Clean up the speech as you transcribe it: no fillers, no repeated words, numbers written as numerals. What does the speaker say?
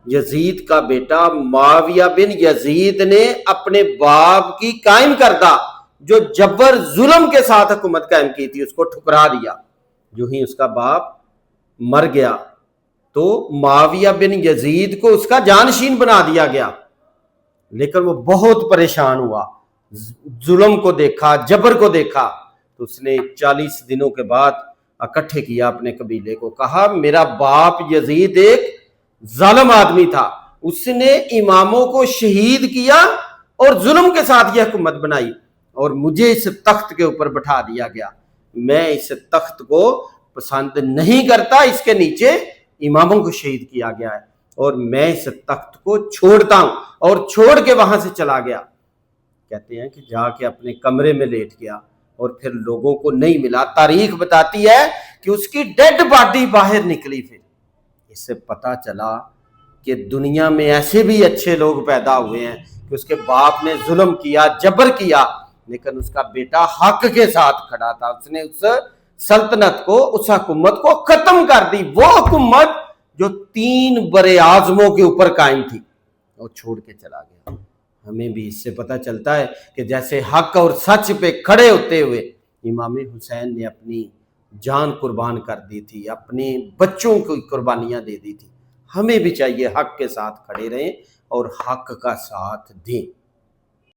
یزید کا بیٹا معاویہ بن یزید نے اپنے باپ کی قائم کردہ جو جبر ظلم کے ساتھ حکومت قائم کی تھی اس کو ٹھکرا دیا۔ جو ہی اس کا باپ مر گیا تو معاویہ بن یزید کو اس کا جانشین بنا دیا گیا، لیکن وہ بہت پریشان ہوا، ظلم کو دیکھا، جبر کو دیکھا، تو اس نے 40 دنوں کے بعد اکٹھے کیا اپنے قبیلے کو، کہا میرا باپ یزید ایک ظالم آدمی تھا، اس نے اماموں کو شہید کیا اور ظلم کے ساتھ یہ حکومت بنائی اور مجھے اس تخت کے اوپر بٹھا دیا گیا، میں اس تخت کو پسند نہیں کرتا، اس کے نیچے اماموں کو شہید کیا گیا ہے اور میں اس تخت کو چھوڑتا ہوں، اور چھوڑ کے وہاں سے چلا گیا۔ کہتے ہیں کہ جا کے اپنے کمرے میں لیٹ گیا اور پھر لوگوں کو نہیں ملا۔ تاریخ بتاتی ہے کہ اس کی ڈیڈ باڈی باہر نکلی، پھر اس سے پتا چلا کہ دنیا میں ایسے بھی اچھے لوگ پیدا ہوئے ہیں کہ اس کے باپ نے ظلم کیا، جبر کیا، لیکن اس کا بیٹا حق کے ساتھ کھڑا تھا، اس نے اس سلطنت کو، اس حکومت کو ختم کر دی، وہ حکومت جو 3 برے اعظموں کے اوپر قائم تھی، اور چھوڑ کے چلا گیا۔ ہمیں بھی اس سے پتہ چلتا ہے کہ جیسے حق اور سچ پہ کھڑے ہوتے ہوئے امام حسین نے اپنی جان قربان کر دی تھی، اپنے بچوں کو قربانیاں دے دی تھی، ہمیں بھی چاہیے حق کے ساتھ کھڑے رہیں اور حق کا ساتھ دیں۔